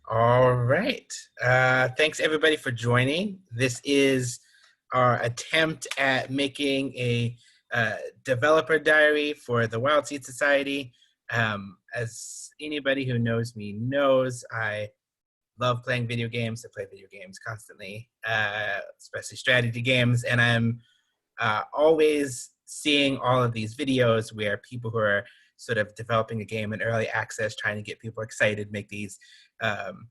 All right. Thanks everybody for joining. This is our attempt at making a developer diary for the WildSeed Society. As anybody who knows me knows, I love playing video games. I play video games constantly, especially strategy games, and I'm always seeing all of these videos where people who are sort of developing a game in early access, trying to get people excited, make these um,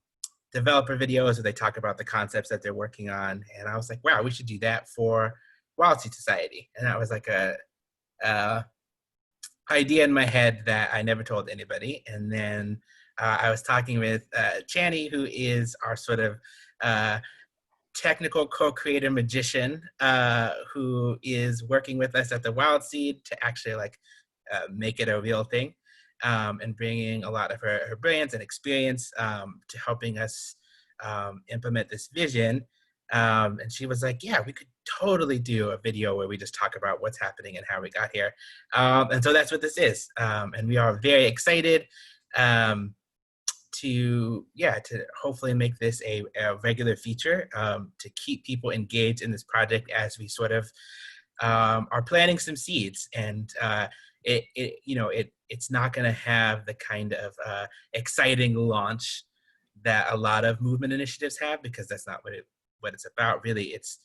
developer videos where they talk about the concepts that they're working on. And I was like, wow, we should do that for WildSeed Society. And that was like a idea in my head that I never told anybody. And then I was talking with Chany, who is our sort of technical co-creator magician, who is working with us at the WildSeed to actually make it a real thing, and bringing a lot of her brilliance and experience to helping us implement this vision. And she was like, yeah, we could totally do a video where we just talk about what's happening and how we got here. And so that's what this is. And we are very excited to hopefully make this a regular feature, to keep people engaged in this project as we sort of are planting some seeds. And it's not going to have the kind of exciting launch that a lot of movement initiatives have, because that's not what it's about. Really, it's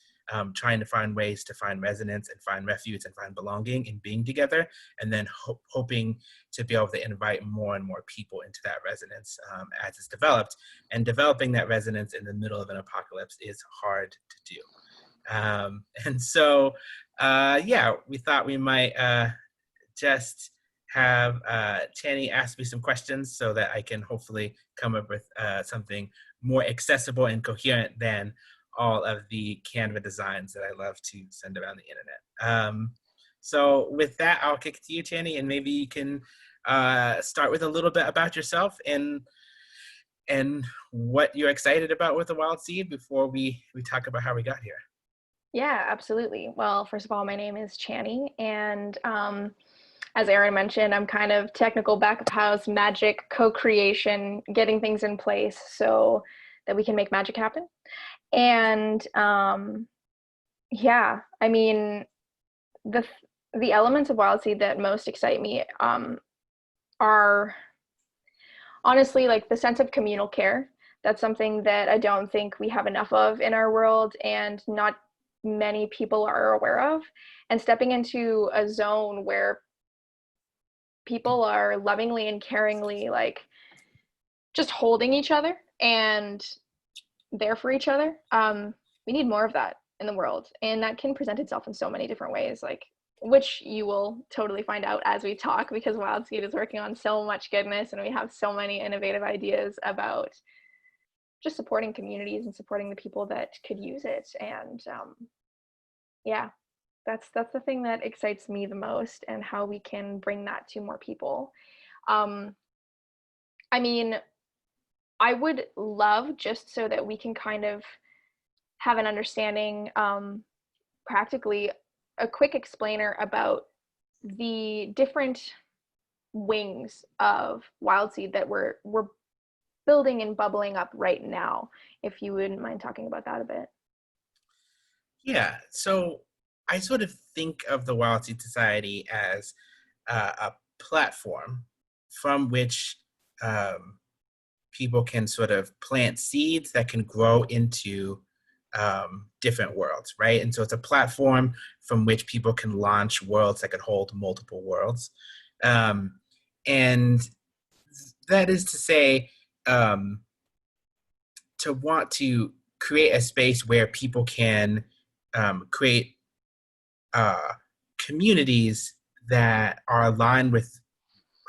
trying to find ways to find resonance and find refuge and find belonging in being together, and then hoping to be able to invite more and more people into that resonance as it's developed. And developing that resonance in the middle of an apocalypse is hard to do. And so, we thought we might just have Chany ask me some questions so that I can hopefully come up with something more accessible and coherent than all of the Canva designs that I love to send around the internet. So with that, I'll kick it to you, Chany, and maybe you can start with a little bit about yourself and what you're excited about with the WildSeed before we talk about how we got here. Yeah, absolutely. Well, first of all, my name is Chany, and as Aaron mentioned, I'm kind of technical back of house, magic, co-creation, getting things in place so that we can make magic happen. And I mean, the elements of WildSeed that most excite me are honestly like the sense of communal care. That's something that I don't think we have enough of in our world, and not many people are aware of. And stepping into a zone where people are lovingly and caringly like just holding each other and there for each other. We need more of that in the world, and that can present itself in so many different ways, like which you will totally find out as we talk, because WildSeed is working on so much goodness and we have so many innovative ideas about just supporting communities and supporting the people that could use it. And that's the thing that excites me the most, and how we can bring that to more people. I mean, I would love, just so that we can kind of have an understanding, practically a quick explainer about the different wings of WildSeed that we're building and bubbling up right now, if you wouldn't mind talking about that a bit. Yeah, so I sort of think of the WildSeed Society as a platform from which people can sort of plant seeds that can grow into different worlds, right? And so it's a platform from which people can launch worlds that can hold multiple worlds. And that is to say, to want to create a space where people can create communities that are aligned with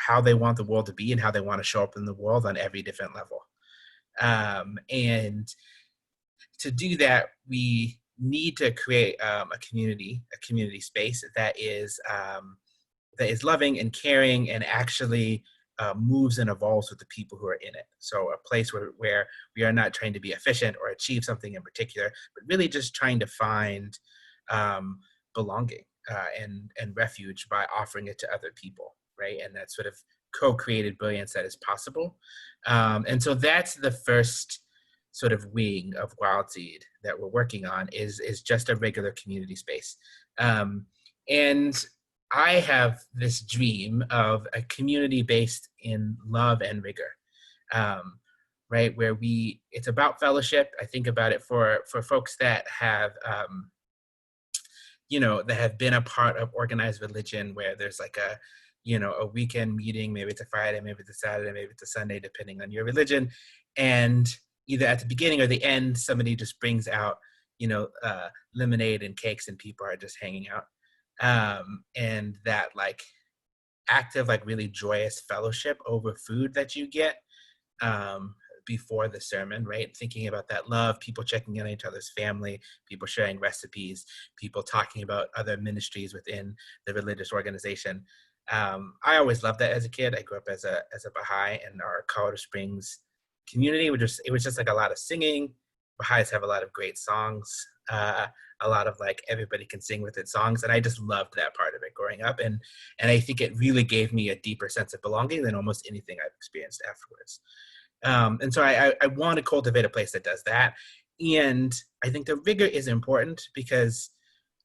how they want the world to be and how they want to show up in the world on every different level. And to do that, we need to create a community space that is loving and caring, and actually moves and evolves with the people who are in it. So a place where we are not trying to be efficient or achieve something in particular, but really just trying to find belonging and refuge by offering it to other people, right? And that sort of co-created brilliance that is possible. And so that's the first sort of wing of WildSeed that we're working on is just a regular community space. And I have this dream of a community based in love and rigor, right? Where it's about fellowship. I think about it for folks that have, that have been a part of organized religion where there's like a weekend meeting, maybe it's a Friday, maybe it's a Saturday, maybe it's a Sunday, depending on your religion. And either at the beginning or the end, somebody just brings out, lemonade and cakes and people are just hanging out. And that like active, like really joyous fellowship over food that you get before the sermon, right? Thinking about that love, people checking in on each other's family, people sharing recipes, people talking about other ministries within the religious organization. I always loved that as a kid. I grew up as a Baha'i, and our Colorado Springs community it was just like a lot of singing. Baha'is have a lot of great songs, a lot of like everybody can sing with it songs, and I just loved that part of it growing up, and I think it really gave me a deeper sense of belonging than almost anything I've experienced afterwards. And so I want to cultivate a place that does that. And I think the rigor is important because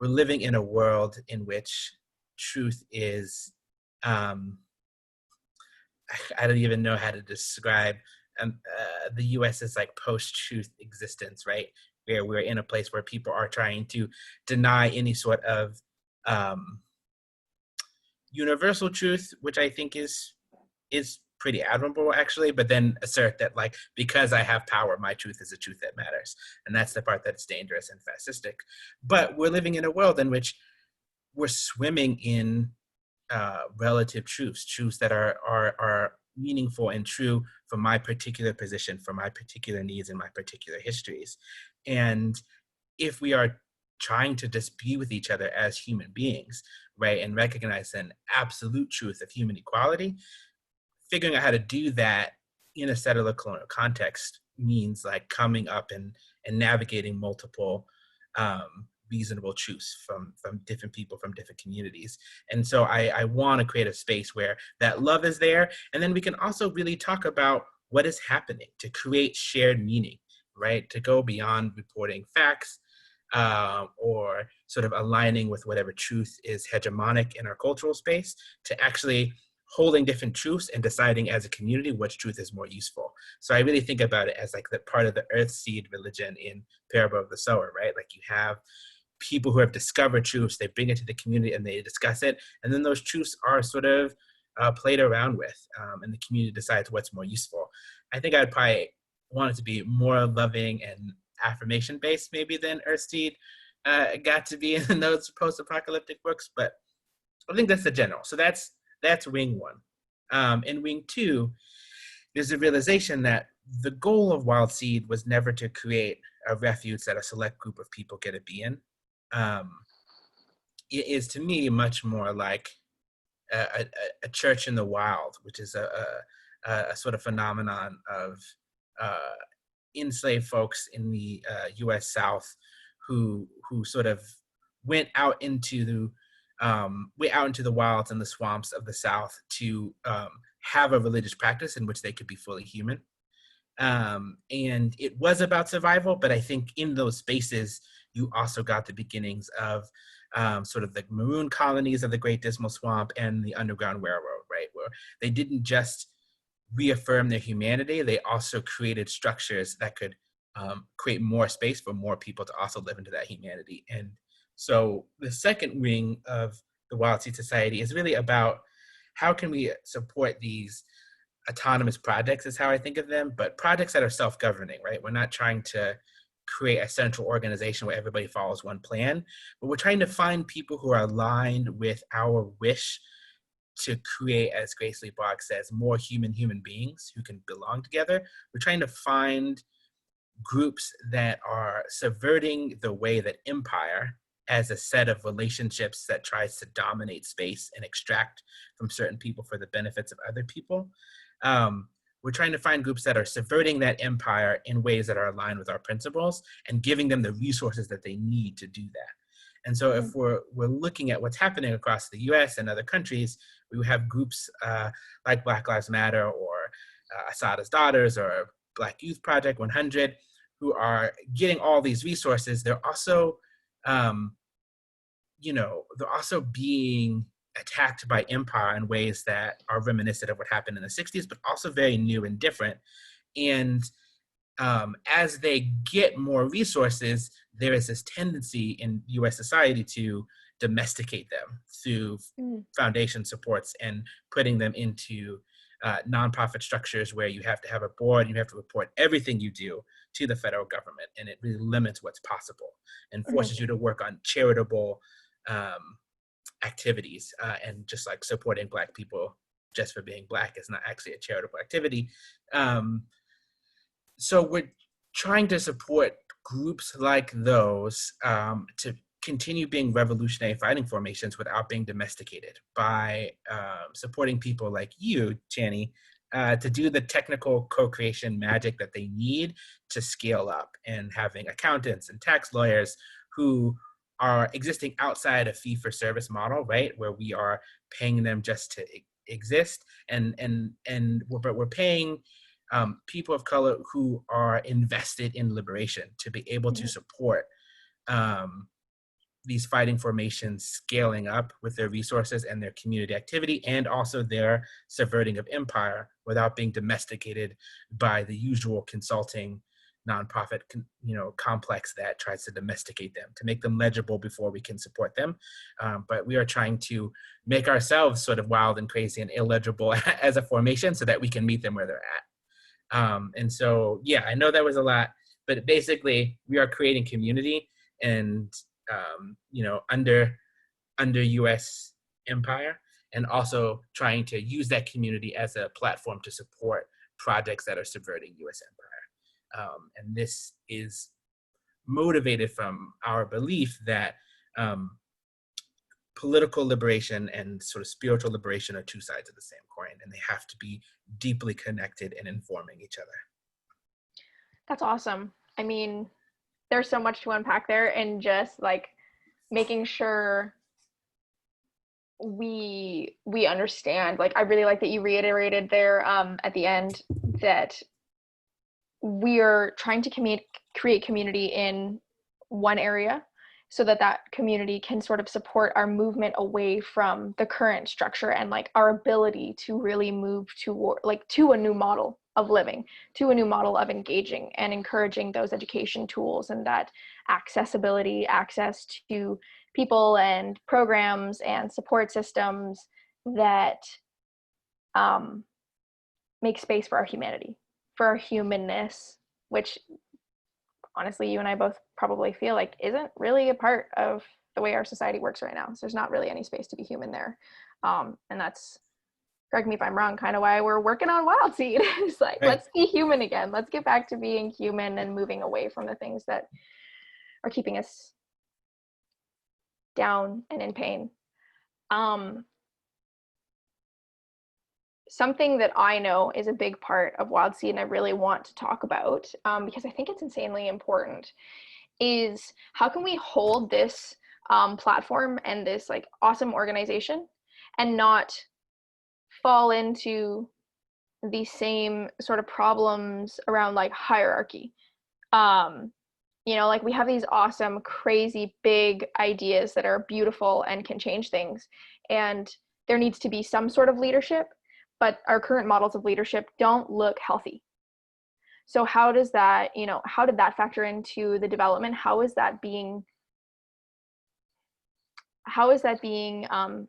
we're living in a world in which truth is, I don't even know how to describe the US is like post-truth existence, right? Where we're in a place where people are trying to deny any sort of universal truth, which I think is pretty admirable actually, but then assert that like, because I have power, my truth is the truth that matters. And that's the part that's dangerous and fascistic. But we're living in a world in which we're swimming in relative truths that are meaningful and true for my particular position, for my particular needs and my particular histories. And if we are trying to just be with each other as human beings, right, and recognize an absolute truth of human equality, figuring out how to do that in a settler colonial context means like coming up and navigating multiple reasonable truths from different people, from different communities. And so I want to create a space where that love is there. And then we can also really talk about what is happening to create shared meaning, right? To go beyond reporting facts or sort of aligning with whatever truth is hegemonic in our cultural space, to actually holding different truths and deciding as a community which truth is more useful. So I really think about it as like the part of the earth seed religion in Parable of the Sower, right? Like you have people who have discovered truths, they bring it to the community and they discuss it. And then those truths are sort of played around with and the community decides what's more useful. I think I'd probably want it to be more loving and affirmation based maybe than Earthseed got to be in those post-apocalyptic books, but I think that's the general. So that's wing one. In wing two, there's a realization that the goal of WildSeed was never to create a refuge that a select group of people get to be in. It is to me much more like a church in the wild, which is a sort of phenomenon of enslaved folks in the U.S. South who sort of went out into the wilds and the swamps of the South to have a religious practice in which they could be fully human. And it was about survival, but I think in those spaces, you also got the beginnings of sort of the maroon colonies of the Great Dismal Swamp and the Underground Railroad, right? Where they didn't just reaffirm their humanity, they also created structures that could create more space for more people to also live into that humanity. And so the second wing of the WildSeed Society is really about how can we support these autonomous projects is how I think of them, but projects that are self-governing, right? We're not trying to create a central organization where everybody follows one plan, but we're trying to find people who are aligned with our wish to create, as Grace Lee Boggs says, more human beings who can belong together. We're trying to find groups that are subverting the way that empire as a set of relationships that tries to dominate space and extract from certain people for the benefits of other people. We're trying to find groups that are subverting that empire in ways that are aligned with our principles and giving them the resources that they need to do that. And so if we're looking at what's happening across the US and other countries, we have groups like Black Lives Matter or Asada's Daughters or Black Youth Project 100 who are getting all these resources. They're also, they're also being attacked by empire in ways that are reminiscent of what happened in the 60s, but also very new and different. And as they get more resources, there is this tendency in US society to domesticate them through foundation supports and putting them into nonprofit structures where you have to have a board, you have to report everything you do to the federal government, and it really limits what's possible and forces you to work on charitable activities, and just like supporting Black people just for being Black is not actually a charitable activity. So we're trying to support groups like those to continue being revolutionary fighting formations without being domesticated by supporting people like you, Chany, to do the technical co-creation magic that they need to scale up, and having accountants and tax lawyers who are existing outside a fee-for-service model, right, where we are paying them just to exist, but we're paying people of color who are invested in liberation to be able to support these fighting formations scaling up with their resources and their community activity, and also their subverting of empire without being domesticated by the usual consulting nonprofit complex that tries to domesticate them, to make them legible before we can support them. But we are trying to make ourselves sort of wild and crazy and illegible as a formation so that we can meet them where they're at. And so, yeah, I know that was a lot, but basically we are creating community and, under US empire, and also trying to use that community as a platform to support projects that are subverting US empire. And this is motivated from our belief that political liberation and sort of spiritual liberation are two sides of the same coin, and they have to be deeply connected and informing each other. That's awesome. I mean, there's so much to unpack there, and just like making sure we understand. Like, I really like that you reiterated there at the end that we are trying to create community in one area so that community can sort of support our movement away from the current structure, and like our ability to really move to a new model of living, to a new model of engaging and encouraging those education tools and that access to people and programs and support systems that make space for our humanity, for our humanness, which honestly, you and I both probably feel like isn't really a part of the way our society works right now. So there's not really any space to be human there. And that's, correct me if I'm wrong, kind of why we're working on WildSeed. It's like, right. Let's be human again. Let's get back to being human and moving away from the things that are keeping us down and in pain. Something that I know is a big part of WildSeed and I really want to talk about, because I think it's insanely important, is how can we hold this platform and this like awesome organization and not fall into the same sort of problems around like hierarchy. Like we have these awesome, crazy, big ideas that are beautiful and can change things. And there needs to be some sort of leadership, but our current models of leadership don't look healthy. So how does that, how did that factor into the development? How is that being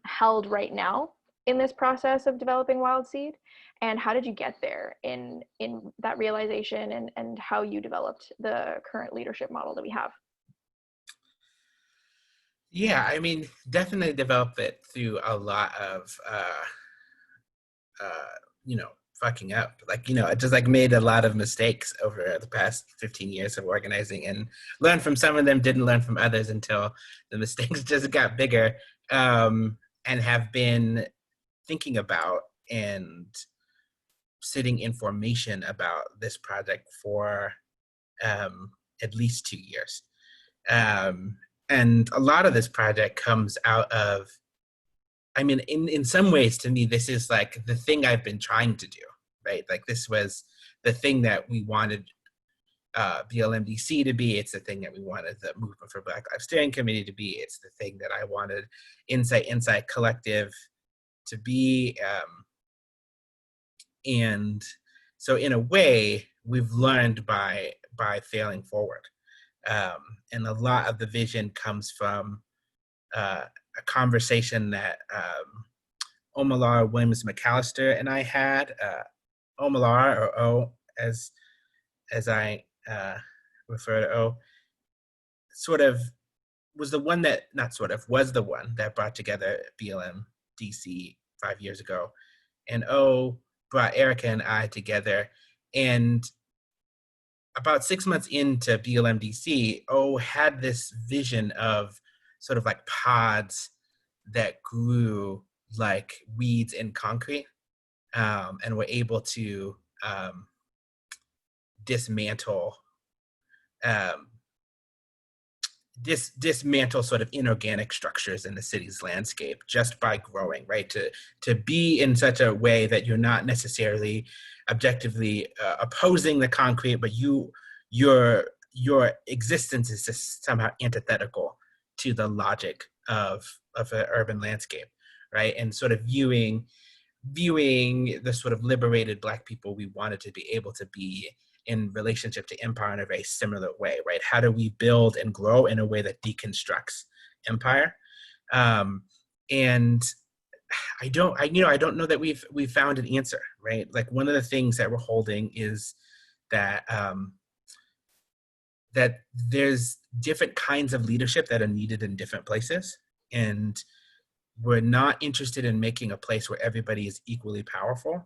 held right now in this process of developing WildSeed? And how did you get there in that realization and how you developed the current leadership model that we have? Yeah, I mean, definitely developed it through a lot of, fucking up. Like, I just like made a lot of mistakes over the past 15 years of organizing and learned from some of them, didn't learn from others until the mistakes just got bigger, and have been thinking about and sitting in formation about this project for at least 2 years. And a lot of this project comes out of I mean, in some ways, to me, this is like the thing I've been trying to do, right? Like this was the thing that we wanted BLMDC to be. It's the thing that we wanted the Movement for Black Lives Steering Committee to be. It's the thing that I wanted Insight Collective to be. And so in a way, we've learned by failing forward. And a lot of the vision comes from a conversation that Omalar Williams McAllister and I had. Omalar, or O, as I refer to O, sort of was the one that, not sort of, was the one that brought together BLM DC 5 years ago. And O brought Erica and I together. And about 6 months into BLM DC, O had this vision of sort of like pods that grew like weeds in concrete, and were able to dismantle dismantle sort of inorganic structures in the city's landscape just by growing, right? To be in such a way that you're not necessarily objectively opposing the concrete, but your existence is just somehow antithetical to the logic of an urban landscape, right? And sort of viewing the sort of liberated Black people we wanted to be able to be in relationship to empire in a very similar way, right? How do we build and grow in a way that deconstructs empire? And I don't know that we've found an answer, right? Like one of the things that we're holding is that that there's different kinds of leadership that are needed in different places, and we're not interested in making a place where everybody is equally powerful.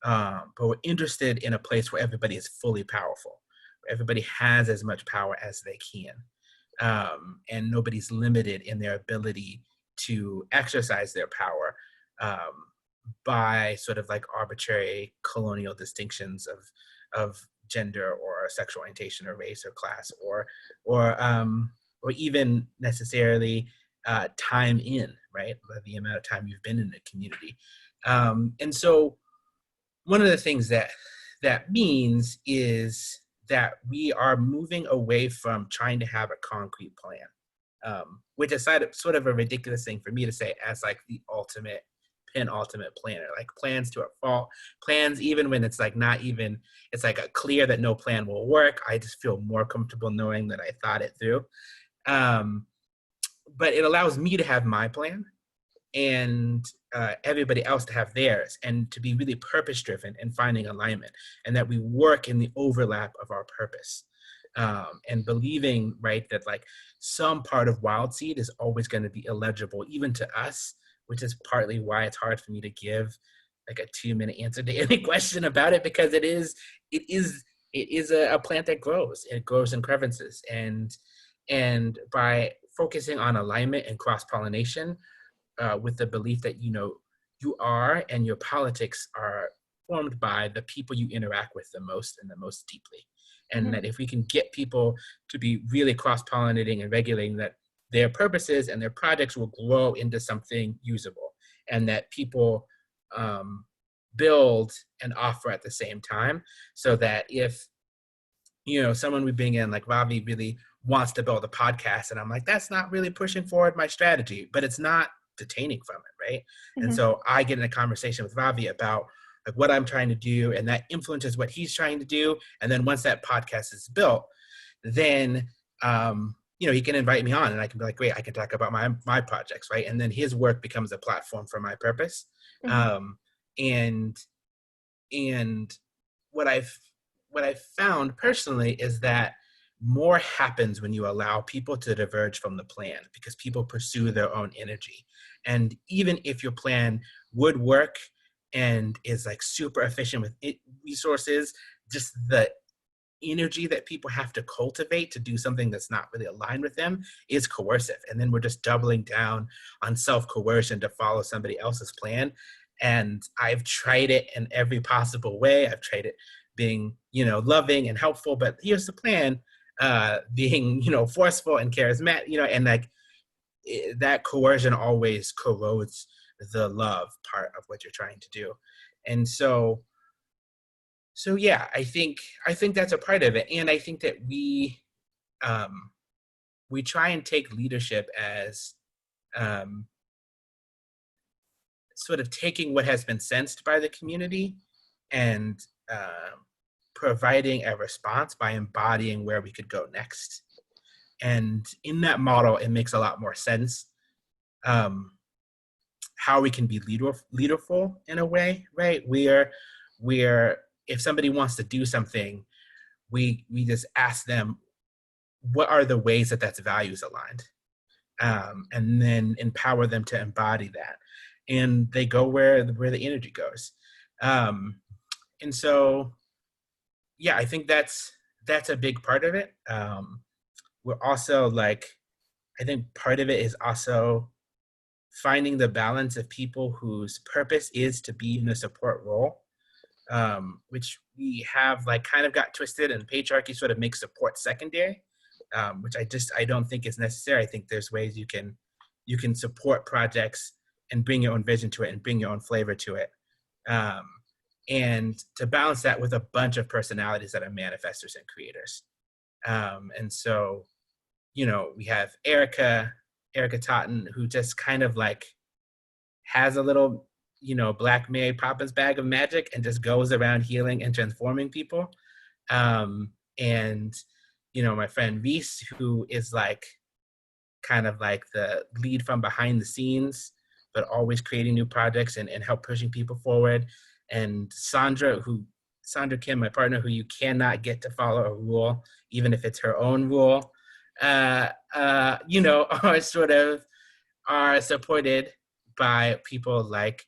But we're interested in a place where everybody is fully powerful, where everybody has as much power as they can, and nobody's limited in their ability to exercise their power by sort of like arbitrary colonial distinctions of gender or sexual orientation or race or class or even necessarily time in, right? The amount of time you've been in the community. And so one of the things that means is that we are moving away from trying to have a concrete plan, which is sort of a ridiculous thing for me to say as like the penultimate planner. Like plans to a fault, plans even when it's like not even, it's like a clear that no plan will work. I just feel more comfortable knowing that I thought it through. But it allows me to have my plan and everybody else to have theirs, and to be really purpose-driven and finding alignment, and that we work in the overlap of our purpose, and believing, right, that like some part of WildSeed is always going to be illegible even to us, which is partly why it's hard for me to give like a 2-minute answer to any question about it, because it is a plant that grows. It grows in crevices, and by focusing on alignment and cross-pollination, with the belief that, you know, you are and your politics are formed by the people you interact with the most and the most deeply. And that if we can get people to be really cross-pollinating and regulating, that their purposes and their projects will grow into something usable, and that people build and offer at the same time, so that if, you know, someone we bring in like Ravi really wants to build a podcast, and I'm like, that's not really pushing forward my strategy, but it's not detaining from it, right? And so I get in a conversation with Ravi about like what I'm trying to do, and that influences what he's trying to do. And then once that podcast is built, then you know, he can invite me on, and I can be like, great, I can talk about my projects, right? And then his work becomes a platform for my purpose. And what I've found personally is that more happens when you allow people to diverge from the plan, because people pursue their own energy. And even if your plan would work and is like super efficient with resources, just the energy that people have to cultivate to do something that's not really aligned with them is coercive. And then we're just doubling down on self-coercion to follow somebody else's plan. And I've tried it in every possible way. I've tried it being, you know, loving and helpful, but here's the plan, being, you know, forceful and charismatic, you know, and like that coercion always corrodes the love part of what you're trying to do. And so yeah, I think that's a part of it. And I think that we try and take leadership as um, sort of taking what has been sensed by the community and providing a response by embodying where we could go next. And in that model, it makes a lot more sense how we can be leaderful in a way, right? We're if somebody wants to do something, we just ask them what are the ways that that's values aligned, and then empower them to embody that, and they go where the energy goes. And so yeah, I think that's a big part of it. We're also like, I think part of it is also finding the balance of people whose purpose is to be in a support role, which we have like kind of got twisted, and patriarchy sort of makes support secondary, which I don't think is necessary. I think there's ways you can support projects and bring your own vision to it and bring your own flavor to it, and to balance that with a bunch of personalities that are manifestors and creators. And so, we have Erica Totten, who just kind of like has a little, Black Mary Poppins bag of magic and just goes around healing and transforming people. And, my friend Reese, who is like kind of like the lead from behind the scenes, but always creating new projects and help pushing people forward. And Sandra Kim, my partner, who you cannot get to follow a rule, even if it's her own rule, are supported by people like,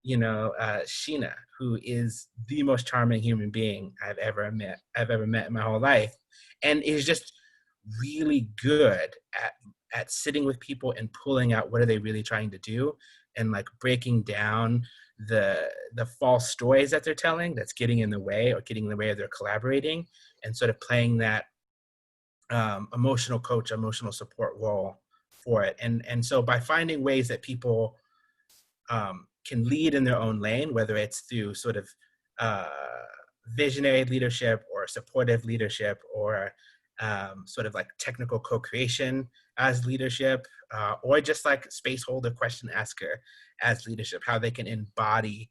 Sheena, who is the most charming human being I've ever met in my whole life, and is just really good at sitting with people and pulling out what are they really trying to do, and like breaking down the false stories that they're telling that's getting in the way or getting in the way of their collaborating, and sort of playing that emotional coach, emotional support role for it. And so by finding ways that people can lead in their own lane, whether it's through sort of visionary leadership or supportive leadership, or sort of like technical co-creation as leadership, or just like space holder, question asker as leadership, how they can embody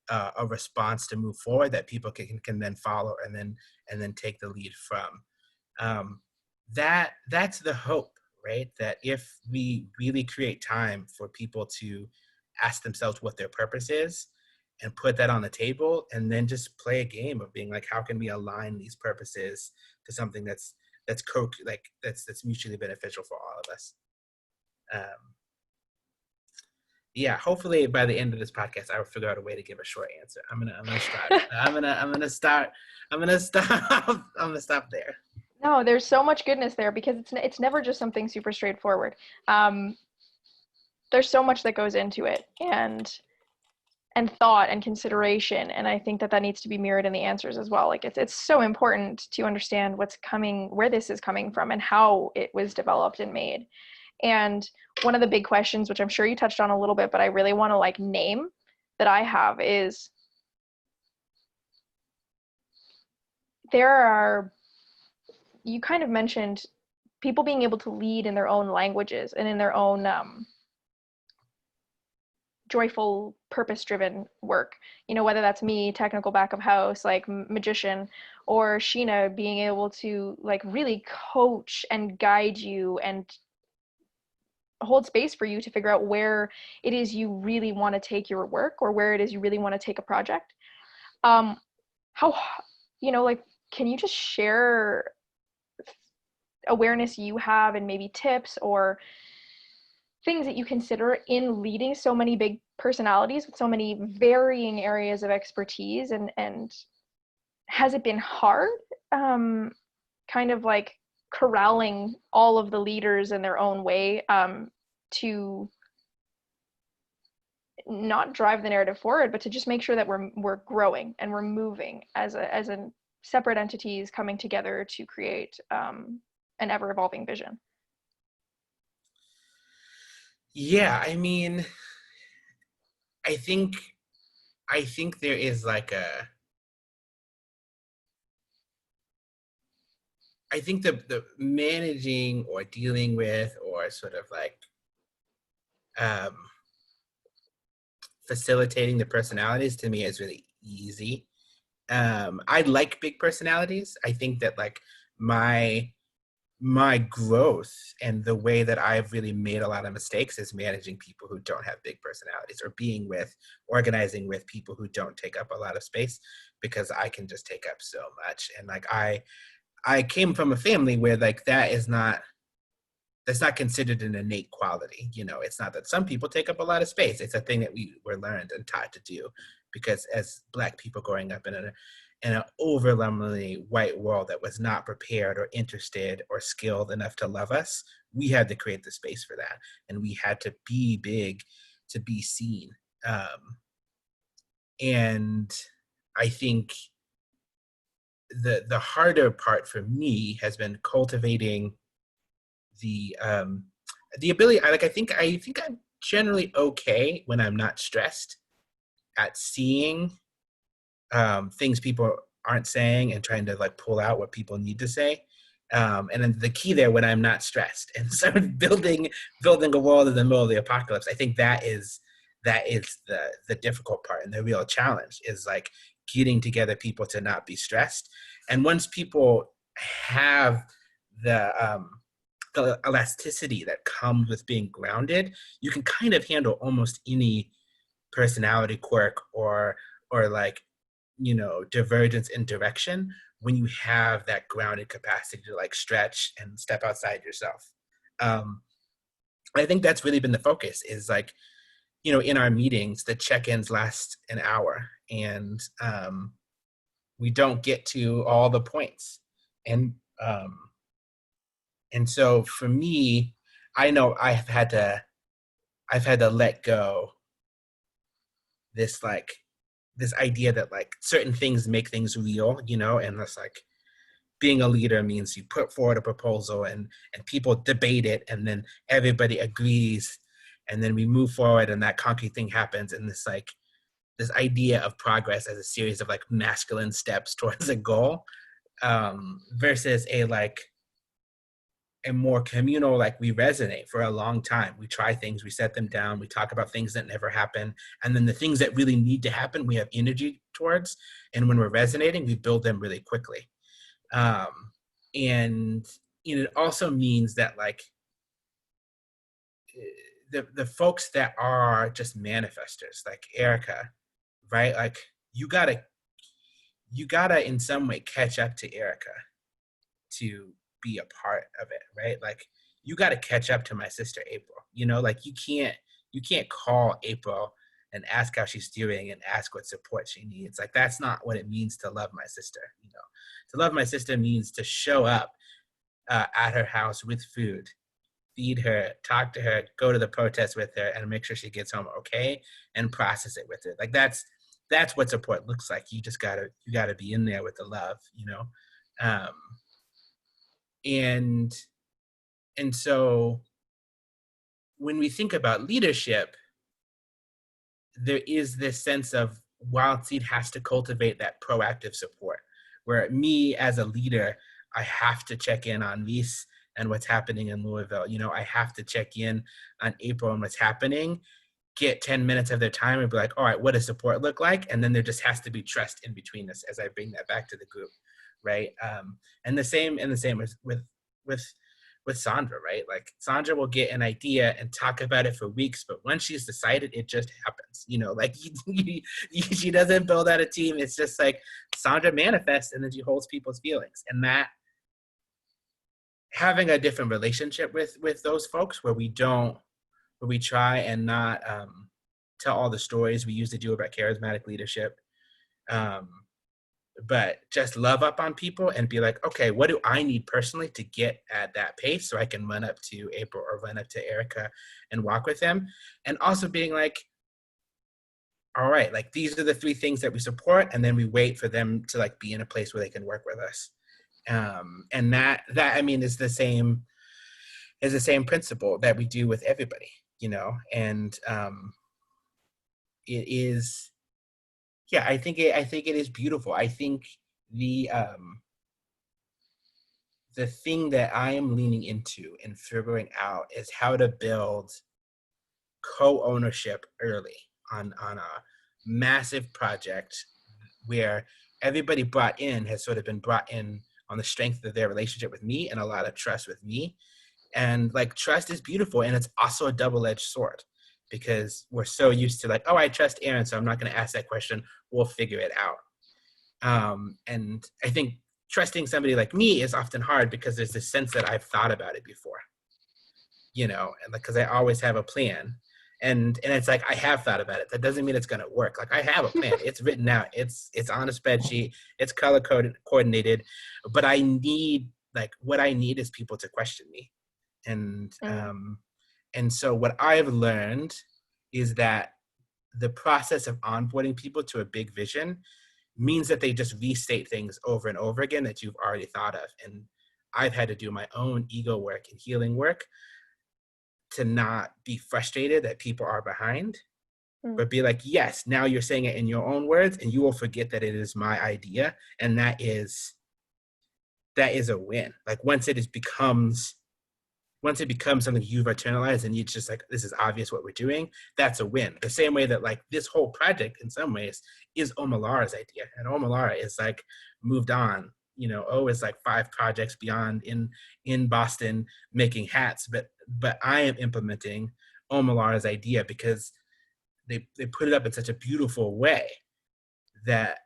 a response to move forward that people can then follow and then take the lead from. That's the hope, right? That if we really create time for people to ask themselves what their purpose is and put that on the table, and then just play a game of being like, how can we align these purposes to something that's mutually beneficial for all of us. Yeah, hopefully by the end of this podcast, I will figure out a way to give a short answer. I'm gonna start. I'm gonna stop there. No, there's so much goodness there, because it's never just something super straightforward. There's so much that goes into it, and thought and consideration, and I think that needs to be mirrored in the answers as well. Like it's so important to understand where this is coming from, and how it was developed and made. And one of the big questions, which I'm sure you touched on a little bit, but I really want to like name, that I have is, you kind of mentioned people being able to lead in their own languages and in their own joyful, purpose-driven work. Whether that's me, technical back of house, like magician, or Sheena being able to like really coach and guide you and hold space for you to figure out where it is you really want to take your work, or where it is you really want to take a project. How, like, can you just share awareness you have, and maybe tips or things that you consider in leading so many big personalities with so many varying areas of expertise, and has it been hard, kind of like corralling all of the leaders in their own way, to not drive the narrative forward, but to just make sure that we're growing and we're moving as separate entities coming together to create an ever-evolving vision? Yeah, I mean, I think I think there is like a I think the managing or dealing with or sort of like um, facilitating the personalities to me is really easy. I like big personalities. I think that like my my growth and the way that I've really made a lot of mistakes is managing people who don't have big personalities or being with, organizing with people who don't take up a lot of space because I can just take up so much. And like I came from a family where like that's not considered an innate quality. You know, it's not that some people take up a lot of space. It's a thing that we were learned and taught to do because as Black people growing up in an overwhelmingly white world that was not prepared or interested or skilled enough to love us, we had to create the space for that. And we had to be big to be seen. And I think the harder part for me has been cultivating the the ability. I think I'm generally okay when I'm not stressed at seeing things people aren't saying and trying to like pull out what people need to say. And then the key there when I'm not stressed and so building a world in the middle of the apocalypse. I think that is the difficult part and the real challenge is like getting together people to not be stressed. And once people have the elasticity that comes with being grounded, you can kind of handle almost any personality quirk or like divergence in direction when you have that grounded capacity to like stretch and step outside yourself. um I think that's really been the focus is like in our meetings the check-ins last an hour and we don't get to all the points and um and so for me I know I've had to let go this like this idea that like certain things make things real, and that's like being a leader means you put forward a proposal and people debate it and then everybody agrees and then we move forward and that concrete thing happens and this idea of progress as a series of like masculine steps towards a goal versus a more communal, like we resonate for a long time. We try things, we set them down, we talk about things that never happen. And then the things that really need to happen, we have energy towards. And when we're resonating, we build them really quickly. Um, and it also means that like the folks that are just manifestors, like Erica, right? Like you gotta in some way catch up to Erica to be a part of it, right? Like you got to catch up to my sister April. Like you can't call April and ask how she's doing and ask what support she needs. Like that's not what it means to love my sister. To love my sister means to show up at her house with food, feed her, talk to her, go to the protest with her, and make sure she gets home okay, and process it with her. Like that's what support looks like. You gotta be in there with the love. Um, and and so when we think about leadership, there is this sense of WildSeed has to cultivate that proactive support where me as a leader, I have to check in on Reese and what's happening in Louisville. I have to check in on April and what's happening, get 10 minutes of their time and be like, all right, what does support look like? And then there just has to be trust in between us as I bring that back to the group. Right. And the same with Sandra, right? Like Sandra will get an idea and talk about it for weeks, but when she's decided, it just happens. Like she doesn't build out a team. It's just like Sandra manifests and then she holds people's feelings. And that having a different relationship with those folks where we try and not tell all the stories we used to do about charismatic leadership. But just love up on people and be like, okay, what do I need personally to get at that pace so I can run up to April or run up to Erica and walk with them? And also being like, all right, like these are the 3 things that we support, and then we wait for them to like be in a place where they can work with us. And that I mean is the same principle that we do with everybody, and it is, yeah, I think it is beautiful. I think the um, the thing that I am leaning into and figuring out is how to build co-ownership early on a massive project where everybody brought in has sort of been brought in on the strength of their relationship with me and a lot of trust with me. And like trust is beautiful, and it's also a double-edged sword because we're so used to like, oh, I trust Aaron, so I'm not going to ask that question. We'll figure it out. And I think trusting somebody like me is often hard because there's this sense that I've thought about it before, you know, and because I always have a plan. And it's like I have thought about it. That doesn't mean it's gonna work. Like I have a plan. It's written out. It's on a spreadsheet. It's color coded, coordinated. But I need like what I need is people to question me. And Mm. and so what I've learned is that the process of onboarding people to a big vision means that they just restate things over and over again that you've already thought of. And I've had to do my own ego work and healing work to not be frustrated that people are behind, Mm. but be like, yes, now you're saying it in your own words, and you will forget that it is my idea. And that is a win. Like once it becomes something you've internalized and it's just like, this is obvious what we're doing, that's a win. The same way that like this whole project in some ways is Omalara's idea. And Omalara is like moved on. You know, O is like 5 projects beyond in Boston making hats, but I am implementing Omalara's idea because they put it up in such a beautiful way that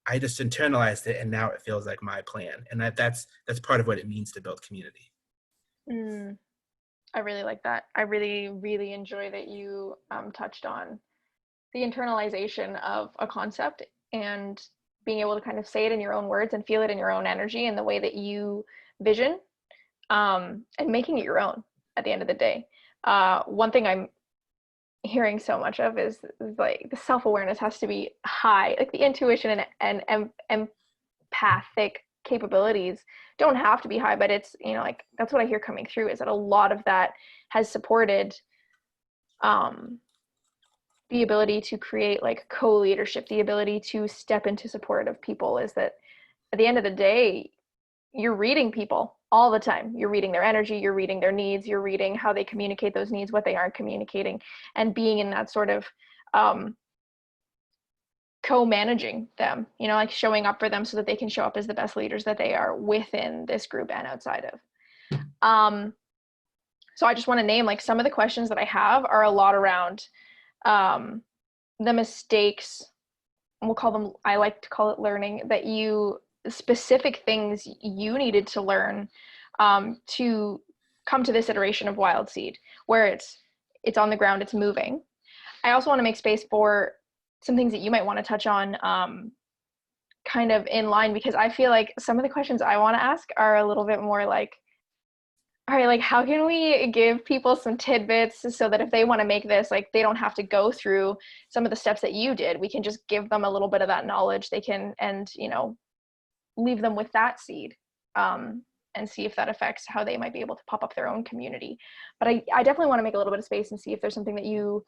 I just internalized it and now it feels like my plan. And that's part of what it means to build community. Mm. I really like that. I really, really enjoy that you touched on the internalization of a concept and being able to kind of say it in your own words and feel it in your own energy and the way that you vision, and making it your own at the end of the day. One thing I'm hearing so much of is like the self-awareness has to be high, like the intuition and empathic capabilities don't have to be high, but it's, you know, like that's what I hear coming through is that a lot of that has supported um the ability to create like co-leadership, the ability to step into support of people. Is that at the end of the day, you're reading people all the time. You're reading their energy, you're reading their needs, you're reading how they communicate those needs, what they aren't communicating, and being in that sort of um, co-managing them, you know, like showing up for them so that they can show up as the best leaders that they are within this group and outside of. So I just want to name like some of the questions that I have are a lot around the mistakes, and we'll call them, I like to call it learning, that you, specific things you needed to learn to come to this iteration of WildSeed, where it's on the ground, it's moving. I also want to make space for some things that you might want to touch on kind of in line, because I feel like some of the questions I want to ask are a little bit more like, all right, like how can we give people some tidbits so that if they want to make this, like they don't have to go through some of the steps that you did. We can just give them a little bit of that knowledge. They can, and you know, leave them with that seed, and see if that affects how they might be able to pop up their own community. But I definitely want to make a little bit of space and see if there's something that you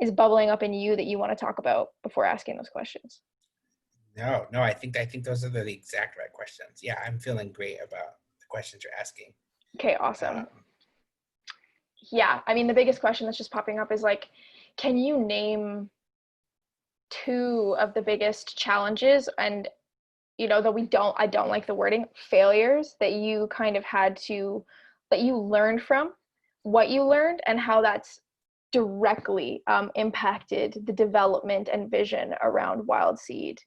is bubbling up in you that you want to talk about before asking those questions. No, I think those are the exact right questions. Yeah, I'm feeling great about the questions you're asking. Okay, Um, awesome. Yeah, I mean, the biggest question that's just popping up is like, can you name two of the biggest challenges, and you know, though I don't like the wording, failures that you kind of had to, that you learned from, what you learned and how that's directly impacted the development and vision around WildSeed,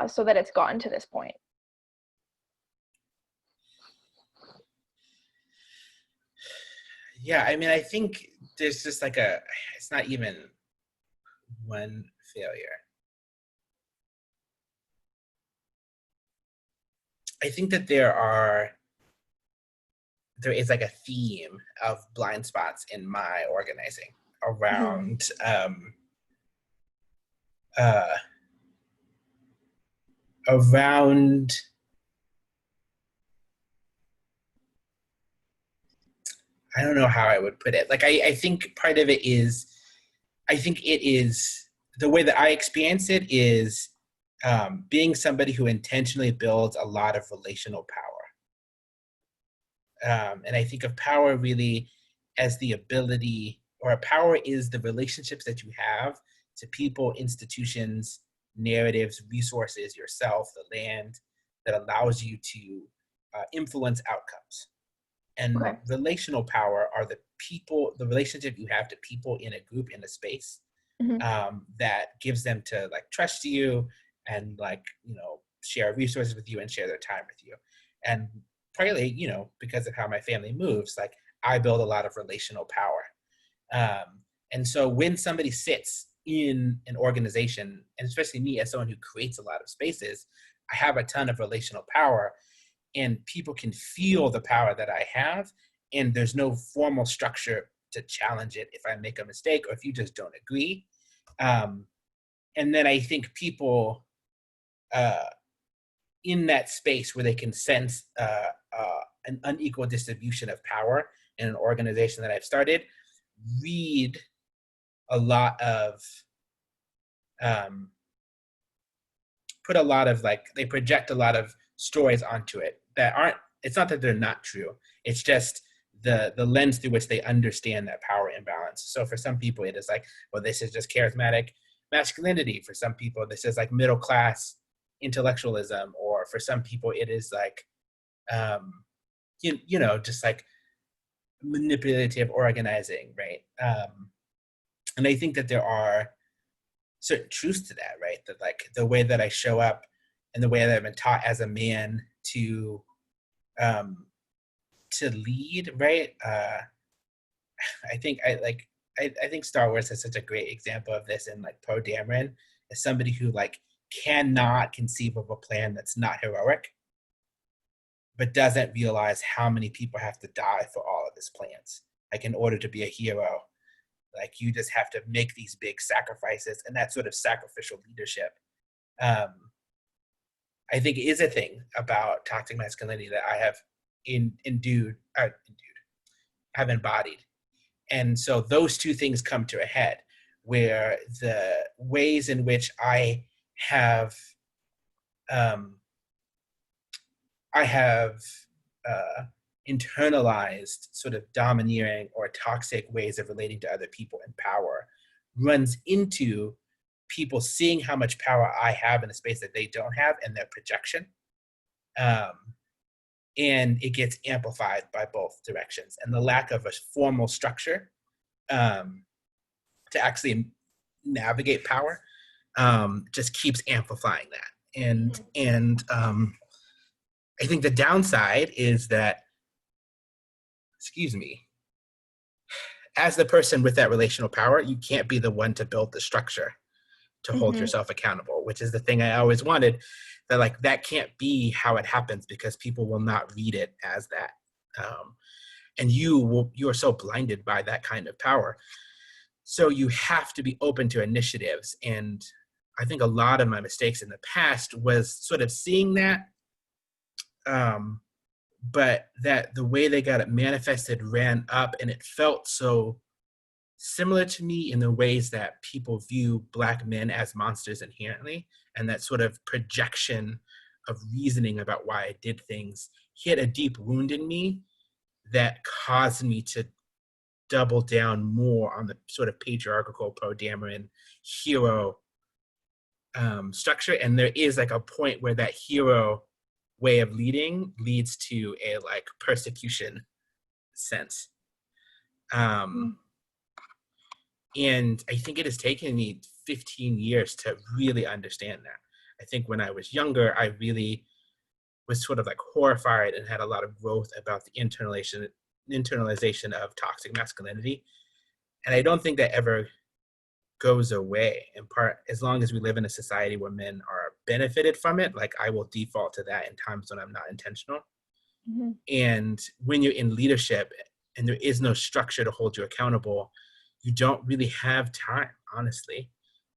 so that it's gotten to this point. yeah, I mean, I think there's just like it's not even one failure. I think that there is like a theme of blind spots in my organizing Mm-hmm. around uh, around I don't know how I would put it. Like I think part of it is I think it is the way that I experience it is being somebody who intentionally builds a lot of relational power. And I think of power really as the ability, or power is the relationships that you have to people, institutions, narratives, resources, yourself, the land, that allows you to influence outcomes. And Okay. relational power are the people, the relationship you have to people in a group, in a space, Hmm. that gives them to like trust you and like, you know, share resources with you and share their time with you. And partly, you know, because of how my family moves, like I build a lot of relational power. And so when somebody sits in an organization, and especially me as someone who creates a lot of spaces, I have a ton of relational power, and people can feel the power that I have, and there's no formal structure to challenge it if I make a mistake or if you just don't agree. Um, and then I think people uh, in that space where they can sense an unequal distribution of power in an organization that I've started, read a lot of, um, put a lot of like, they project a lot of stories onto it that aren't, it's not that they're not true. It's just the lens through which they understand that power imbalance. So for some people, it is like, well, this is just charismatic masculinity. For some people, this is like middle class intellectualism, or for some people, it is like, you know, just like manipulative organizing, right? And I think that there are certain truths to that, right? That like the way that I show up and the way that I've been taught as a man um, to lead, right? I think I think Star Wars is such a great example of this, in like Poe Dameron as somebody who like cannot conceive of a plan that's not heroic, but doesn't realize how many people have to die for all of his plans. Like in order to be a hero, like you just have to make these big sacrifices, and that sort of sacrificial leadership, um, I think is a thing about toxic masculinity that I have have embodied. And so those two things come to a head, where the ways in which have um, I have uh, internalized sort of domineering or toxic ways of relating to other people and power runs into people seeing how much power I have in a space that they don't have, and their projection. Um, and it gets amplified by both directions. And the lack of a formal structure um, to actually navigate power just keeps amplifying that. And I think the downside is that, excuse me, as the person with that relational power, you can't be the one to build the structure to hold Hmm. yourself accountable, which is the thing I always wanted. That like that can't be how it happens, because people will not read it as that. And you are so blinded by that kind of power. So you have to be open to initiatives. And I think a lot of my mistakes in the past was sort of seeing that, um, but that the way they got it manifested ran up, and it felt so similar to me in the ways that people view Black men as monsters inherently, and that sort of projection of reasoning about why I did things hit a deep wound in me that caused me to double down more on the sort of patriarchal Poe Dameron hero structure. And there is like a point where that hero way of leading leads to a like persecution sense. Um, and I think it has taken me 15 years to really understand that. I think when I was younger, I really was sort of like horrified and had a lot of growth about the internalization of toxic masculinity. And I don't think that ever goes away, in part as long as we live in a society where men are benefited from it. Like I will default to that in times when I'm not intentional. Hmm. And when you're in leadership and there is no structure to hold you accountable, you don't really have time, honestly,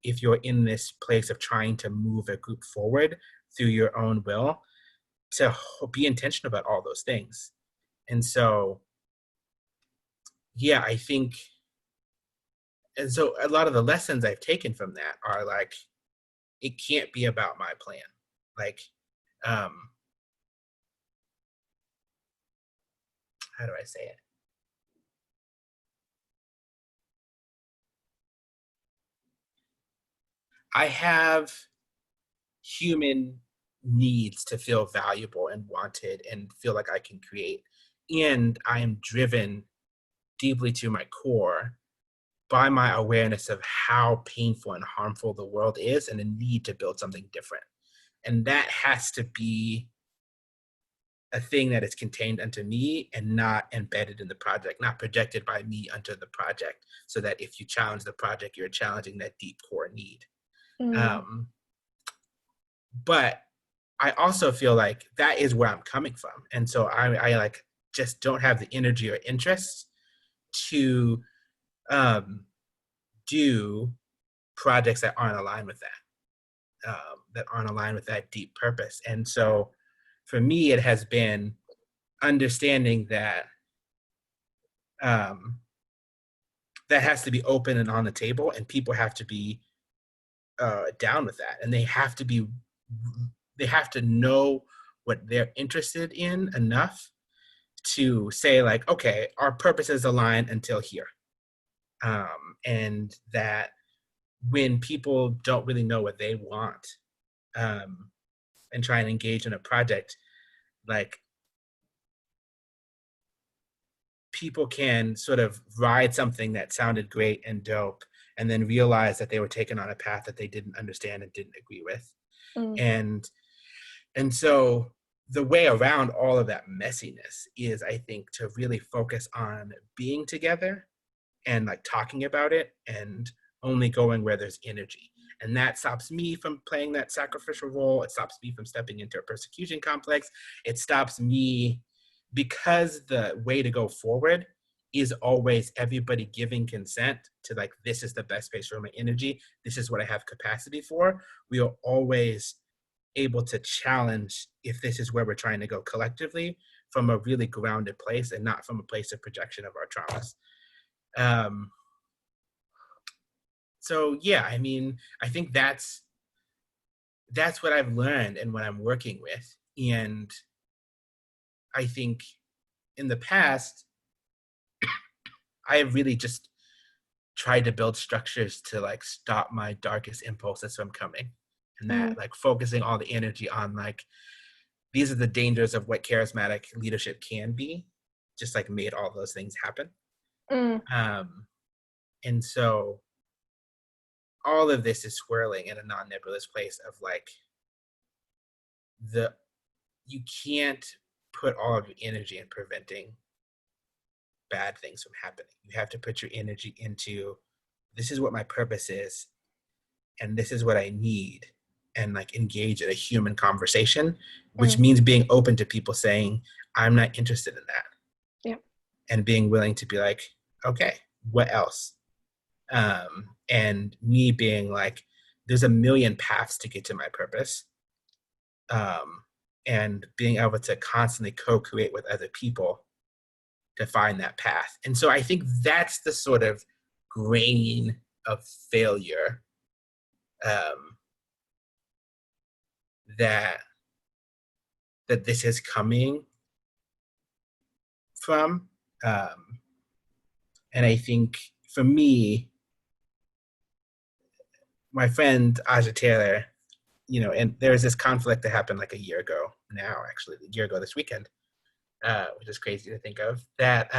if you're in this place of trying to move a group forward through your own will, to be intentional about all those things. And so, yeah, I think and so a lot of the lessons I've taken from that are like, it can't be about my plan. Like, um, how do I say it? I have human needs to feel valuable and wanted and feel like I can create. And I am driven deeply to my core by my awareness of how painful and harmful the world is and the need to build something different. And that has to be a thing that is contained unto me and not embedded in the project, not projected by me unto the project, so that if you challenge the project, you're challenging that deep core need. Mm. Um, but I also feel like that is where I'm coming from. And so I like just don't have the energy or interest to um, do projects that aren't aligned with that deep purpose. And so for me, it has been understanding that um, that has to be open and on the table, and people have to be down with that, and they have to know what they're interested in enough to say like, okay, our purposes align until here, and that when people don't really know what they want, um, and try and engage in a project, like people can sort of ride something that sounded great and dope and then realize that they were taken on a path that they didn't understand and didn't agree with. Mm. And and so the way around all of that messiness is, I think, to really focus on being together and like talking about it and only going where there's energy. And that stops me from playing that sacrificial role. It stops me from stepping into a persecution complex. It stops me, because the way to go forward is always everybody giving consent to like, this is the best space for my energy. This is what I have capacity for. We are always able to challenge if this is where we're trying to go collectively from a really grounded place and not from a place of projection of our traumas. Um, so yeah, I mean, I think that's what I've learned and what I'm working with. And I think in the past, I have really just tried to build structures to like stop my darkest impulses from coming. And Mm. that like focusing all the energy on like, these are the dangers of what charismatic leadership can be, just like made all those things happen. Mm. Um, and so all of this is swirling in a non-nebulous place of like, the you can't put all of your energy in preventing bad things from happening. You have to put your energy into, this is what my purpose is and this is what I need, and like engage in a human conversation, which Mm. means being open to people saying, I'm not interested in that. Yeah. And being willing to be like, okay, what else? And me being like, there's a million paths to get to my purpose. Um, and being able to constantly co-create with other people to find that path. And so I think that's the sort of grain of failure, um, that this is coming from. Um, and I think for me, my friend Aja Taylor, and there's this conflict that happened like a year ago now, actually, a year ago this weekend, which is crazy to think of, that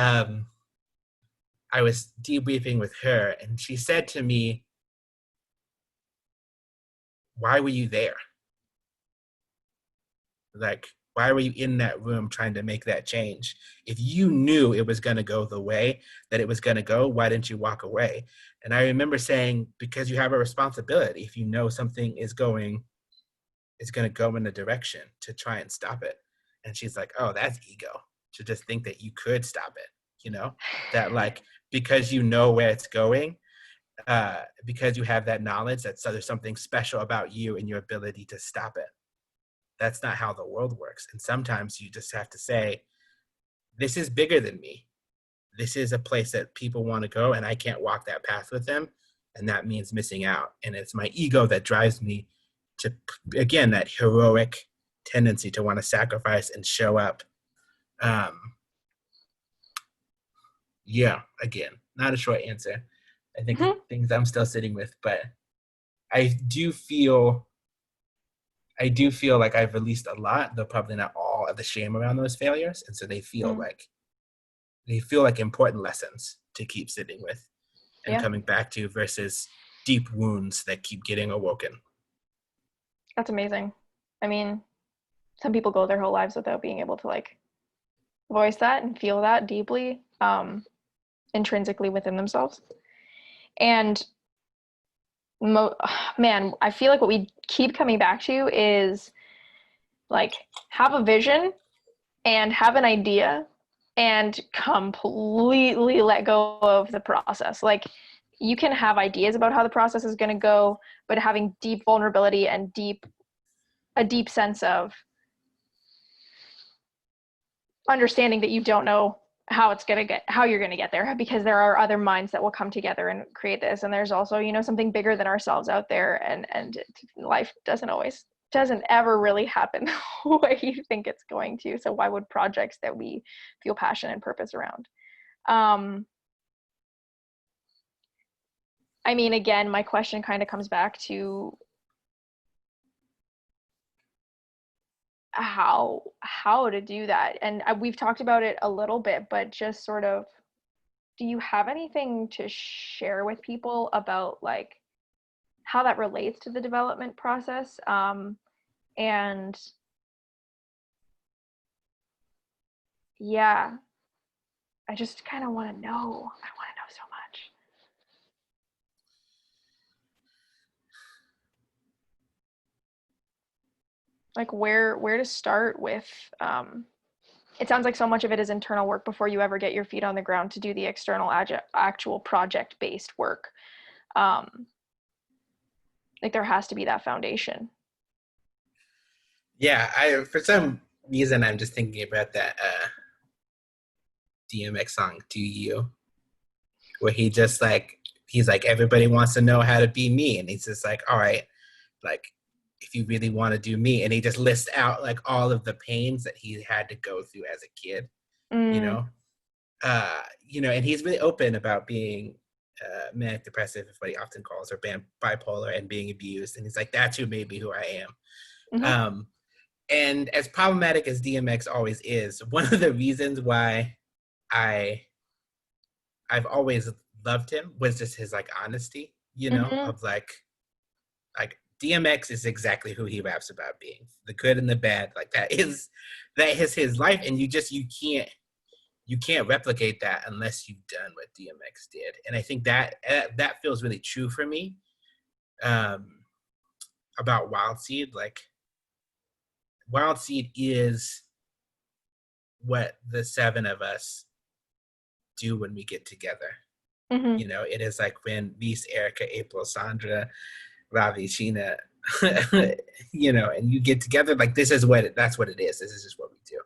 I was debriefing with her, and she said to me, why were you there? Like, why were you in that room trying to make that change? If you knew it was going to go the way that it was going to go, why didn't you walk away? And I remember saying, because you have a responsibility. If you know something is going to go in a direction, to try and stop it. And she's like, oh, that's ego, to just think that you could stop it, that like, because you know where it's going, because you have that knowledge, that so there's something special about you and your ability to stop it. That's not how the world works. And sometimes you just have to say, this is bigger than me. this is a place that people want to go and I can't walk that path with them. And that means missing out. And it's my ego that drives me to, again, that heroic tendency to want to sacrifice and show up. Yeah, again, not a short answer. I think things I'm still sitting with, but I do feel like I've released a lot, though probably not all of the shame around those failures. And so they feel like important lessons to keep sitting with and coming back to versus deep wounds that keep getting awoken. That's amazing. I mean, some people go their whole lives without being able to like voice that and feel that deeply, intrinsically within themselves. And man, I feel like what we keep coming back to is like have a vision and have an idea and completely let go of the process. Like you can have ideas about how the process is going to go, but having deep vulnerability and a deep sense of understanding that you don't know how you're going to get there, because there are other minds that will come together and create this. And there's also, something bigger than ourselves out there. And life doesn't ever really happen the way you think it's going to. So why would projects that we feel passion and purpose around? I mean, again, my question kind of comes back to how to do that. And we've talked about it a little bit, but just sort of, do you have anything to share with people about like how that relates to the development process? And yeah, I just kind of want to know. I want to know so much. Like where to start with. It sounds like so much of it is internal work before you ever get your feet on the ground to do the external actual project-based work. Like there has to be that foundation. Yeah, for some reason I'm just thinking about that DMX song "Do You," where he's like everybody wants to know how to be me, and he's just like, all right, like if you really want to do me, and he just lists out like all of the pains that he had to go through as a kid, and he's really open about being manic depressive, is what he often calls, or bipolar, and being abused, and he's like, that's who made me who I am. And as problematic as DMX always is, one of the reasons why I've always loved him was just his like honesty, of like DMX is exactly who he raps about being, the good and the bad. Like that is his life, and you can't replicate that unless you've done what DMX did. And I think that feels really true for me about WildSeed. Like WildSeed is what the seven of us do when we get together. It is like when Lise, Erica, April, Sandra, Ravi, Sheena, and you get together, like that's what it is. This is just what we do.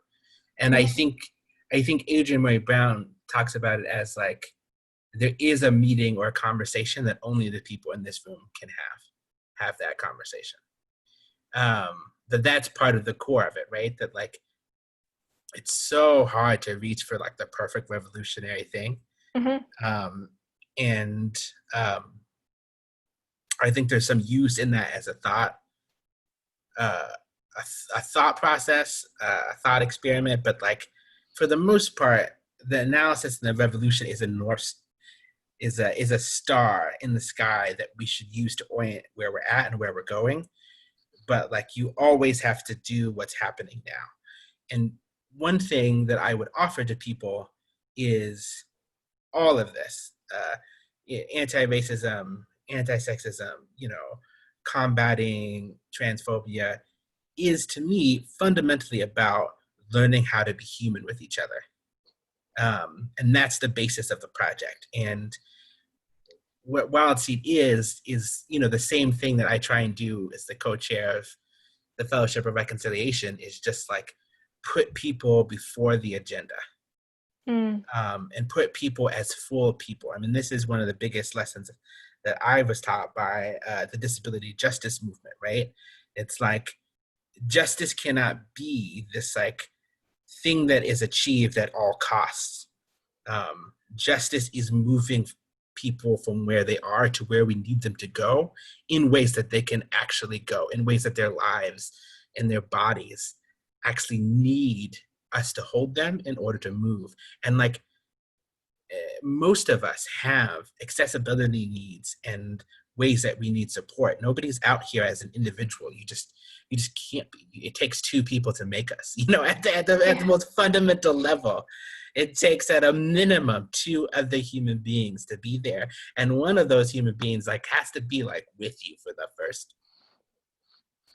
And I think Adrienne Maree Brown talks about it as like there is a meeting or a conversation that only the people in this room can have that conversation. That's part of the core of it, right? That like it's so hard to reach for like the perfect revolutionary thing. I think there's some use in that as a thought, a thought process, a thought experiment. But like for the most part, the analysis and the revolution is a star in the sky that we should use to orient where we're at and where we're going. But like you always have to do what's happening now. And one thing that I would offer to people is all of this, anti-racism, anti-sexism, combating transphobia is to me fundamentally about learning how to be human with each other. And that's the basis of the project. And what WildSeed is the same thing that I try and do as the co-chair of the Fellowship of Reconciliation, is just like put people before the agenda. Mm. and put people as full people. I mean, this is one of the biggest lessons that I was taught by the disability justice movement, right? It's like justice cannot be this like thing that is achieved at all costs. Justice is moving people from where they are to where we need them to go in ways that they can actually go, in ways that their lives and their bodies actually need us to hold them in order to move. And like most of us have accessibility needs and ways that we need support. Nobody's out here as an individual. You just can't be. It takes two people to make us. You know, at the Yeah. most fundamental level, it takes at a minimum two other human beings to be there, and one of those human beings like has to be like with you for the first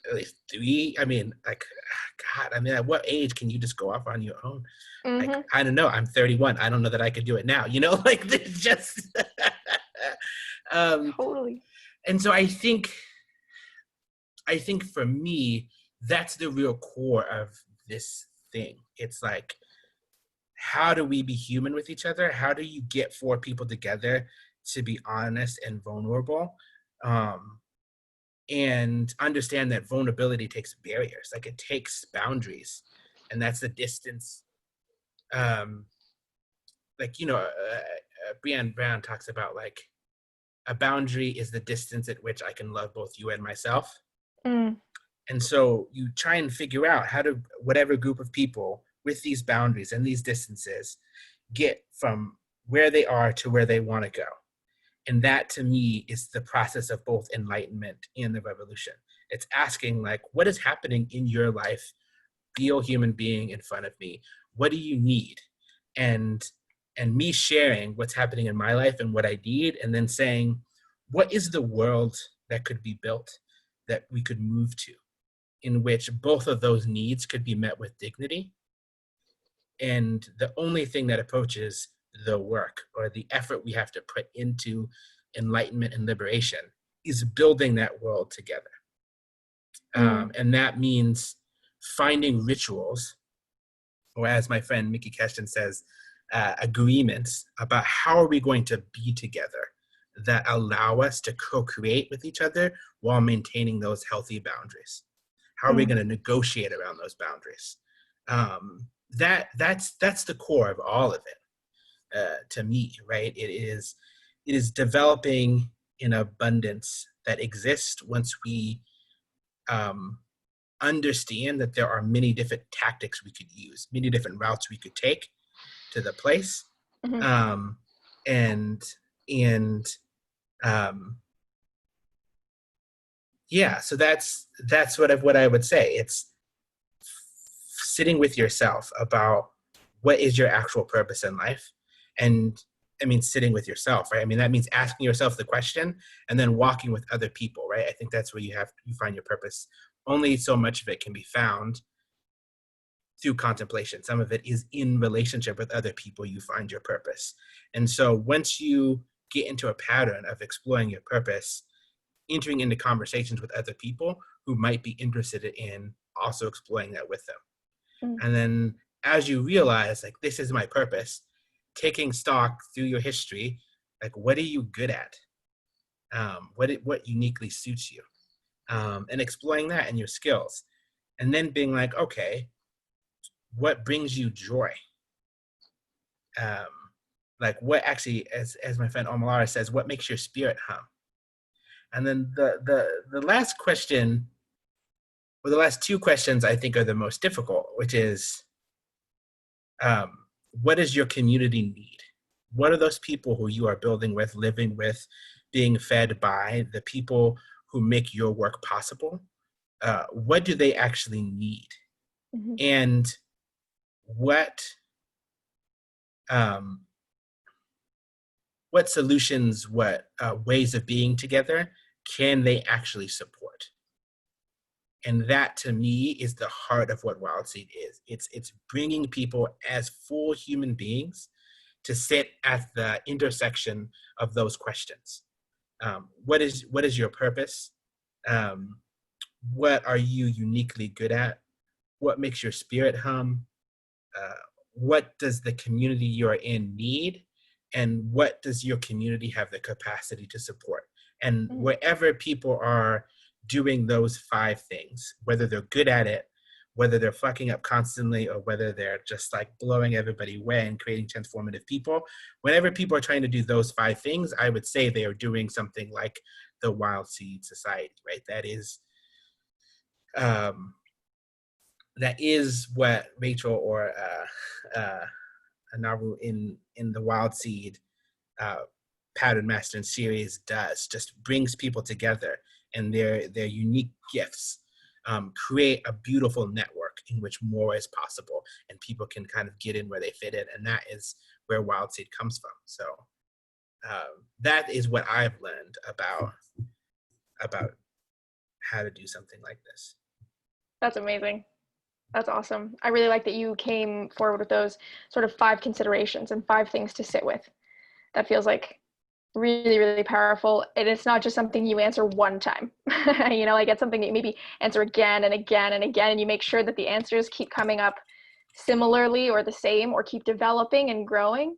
at least three. I mean, like, God, I mean, at what age can you just go off on your own? Like, Mm-hmm. I don't know. I'm 31. I don't know that I could do it now. You know, like there's just. um, Totally. and so I think for me, that's the real core of this thing. It's like, how do we be human with each other? How do you get four people together to be honest and vulnerable? Um, and understand that vulnerability takes barriers, like it takes boundaries, and that's the distance. Um, like, Brené Brown talks about like a boundary is the distance at which I can love both you and myself. Mm. And so you try and figure out how to whatever group of people with these boundaries and these distances get from where they are to where they want to go. And that to me is the process of both enlightenment and the revolution. It's asking like, what is happening in your life, real human being in front of me? What do you need? And and me sharing what's happening in my life and what I need, and then saying, what is the world that could be built that we could move to, in which both of those needs could be met with dignity. And the only thing that approaches the work or the effort we have to put into enlightenment and liberation is building that world together. Mm. And that means finding rituals, or as my friend Mickey Keston says, agreements about how are we going to be together that allow us to co-create with each other while maintaining those healthy boundaries. How are we Mm. going to negotiate around those boundaries? That's the core of all of it, to me, right? It is developing an abundance that exists once we um, understand that there are many different tactics we could use, many different routes we could take to the place, Mm-hmm. um, and and um, yeah. So that's what I would say. It's sitting with yourself about what is your actual purpose in life. And I mean, sitting with yourself, right? I mean, that means asking yourself the question and then walking with other people, right? I think that's where you find your purpose. Only so much of it can be found through contemplation. Some of it is in relationship with other people you find your purpose. And so once you get into a pattern of exploring your purpose, entering into conversations with other people who might be interested in also exploring that with them. Mm. And then as you realize, like, this is my purpose, taking stock through your history, like, what are you good at? What uniquely suits you? And exploring that in your skills. And then being like, okay, what brings you joy? Um, like, what actually, as my friend Omalara says, what makes your spirit hum? And then the last question, or the last two questions, I think are the most difficult, which is, um, what does your community need? What are those people who you are building with, living with, being fed by, the people who make your work possible? What do they actually need? Mm-hmm. And what um, what solutions, what ways of being together can they actually support? And that to me is the heart of what WildSeed is. It's bringing people as full human beings to sit at the intersection of those questions. What is your purpose? Um, what are you uniquely good at? What makes your spirit hum? Uh, what does the community you're in need, and what does your community have the capacity to support? And Mm. wherever people are doing those 5 things, whether they're good at it, whether they're fucking up constantly, or whether they're just like blowing everybody away and creating transformative people, whenever people are trying to do those 5 things, I would say they are doing something like the WildSeed Society, right? Um, that is what Rachel or Anaru in the WildSeed uh, Pattern Mastering series does. Just brings people together and their unique gifts, create a beautiful network in which more is possible and people can kind of get in where they fit in, and that is where WildSeed comes from. So that is what I've learned about how to do something like this. That's amazing. That's awesome. I really like that you came forward with those sort of 5 considerations and 5 things to sit with. That feels like really, really powerful. And it's not just something you answer one time. You know, like it's something that you maybe answer again and again and again, and you make sure that the answers keep coming up similarly or the same, or keep developing and growing.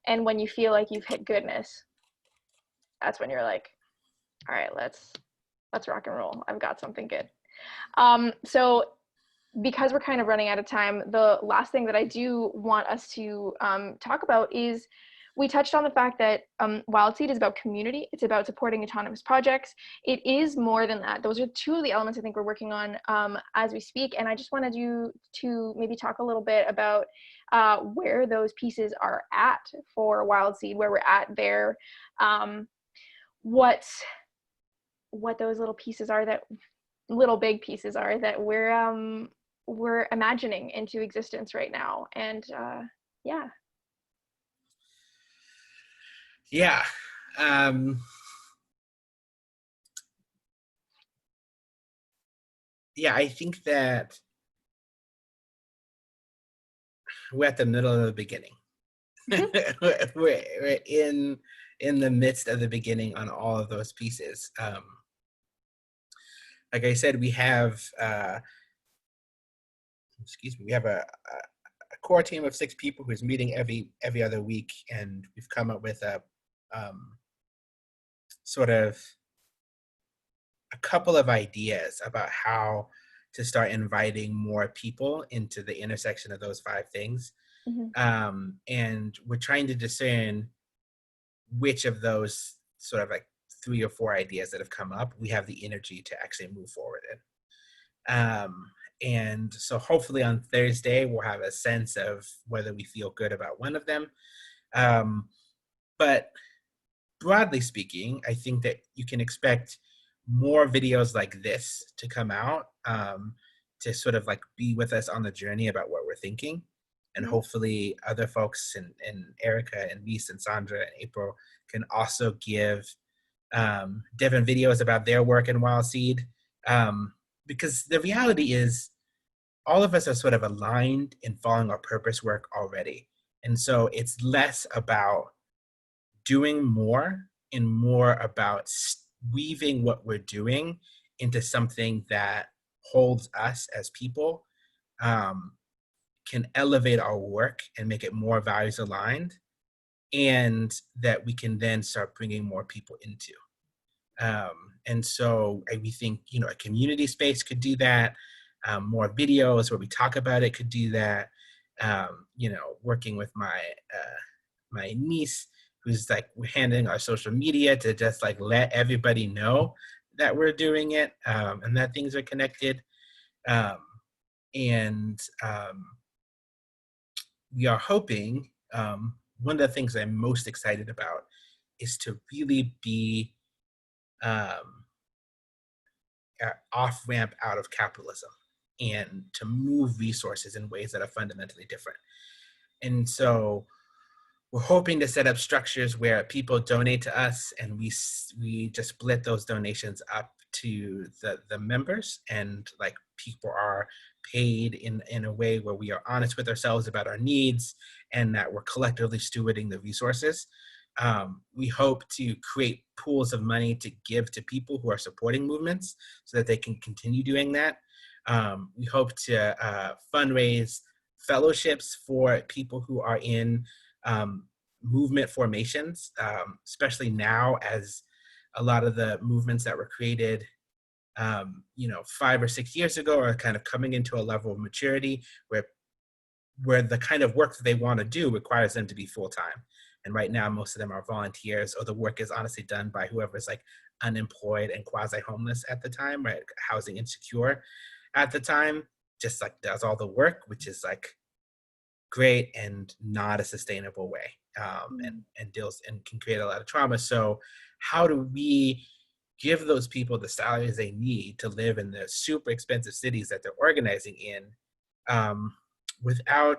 And when you feel like you've hit goodness, that's when you're like, all right, let's rock and roll. I've got something good. So because we're kind of running out of time, the last thing that I do want us to talk about is, we touched on the fact that WildSeed is about community. It's about supporting autonomous projects. It is more than that. Those are 2 of the elements I think we're working on as we speak. And I just wanted you to maybe talk a little bit about where those pieces are at for WildSeed, where we're at there, what those little pieces are, that little big pieces are that we're imagining into existence right now. And yeah. Yeah. Yeah, I think that we're at the middle of the beginning. we're in the midst of the beginning on all of those pieces. Like I said, we have we have a core team of 6 people who's meeting every other week, and we've come up with a sort of a couple of ideas about how to start inviting more people into the intersection of those 5 things. Mm-hmm. And we're trying to discern which of those sort of like 3 or 4 ideas that have come up we have the energy to actually move forward in. And so hopefully on Thursday, we'll have a sense of whether we feel good about one of them. But broadly speaking, I think that you can expect more videos like this to come out, to sort of like be with us on the journey about what we're thinking. And hopefully other folks and Erica and Lise and Sandra and April can also give different videos about their work in WildSeed. Because the reality is all of us are sort of aligned in following our purpose work already. And so it's less about doing more and more about weaving what we're doing into something that holds us as people, can elevate our work and make it more values aligned, and that we can then start bringing more people into. And so we think, a community space could do that. More videos where we talk about it could do that. Working with my niece, who's like handling our social media to just like let everybody know that we're doing it, and that things are connected. And we are hoping, one of the things I'm most excited about is to really be off ramp out of capitalism and to move resources in ways that are fundamentally different. And so we're hoping to set up structures where people donate to us, and we just split those donations up to the members, and like people are paid in a way where we are honest with ourselves about our needs and that we're collectively stewarding the resources. We hope to create pools of money to give to people who are supporting movements so that they can continue doing that. We hope to fundraise fellowships for people who are in movement formations, especially now as a lot of the movements that were created 5 or 6 years ago are kind of coming into a level of maturity where the kind of work that they want to do requires them to be full-time. And right now, most of them are volunteers, or the work is honestly done by whoever's like unemployed and quasi-homeless at the time, right? Housing insecure at the time, just like does all the work, which is like great and not a sustainable way, and deals and can create a lot of trauma. So how do we give those people the salaries they need to live in the super expensive cities that they're organizing in, without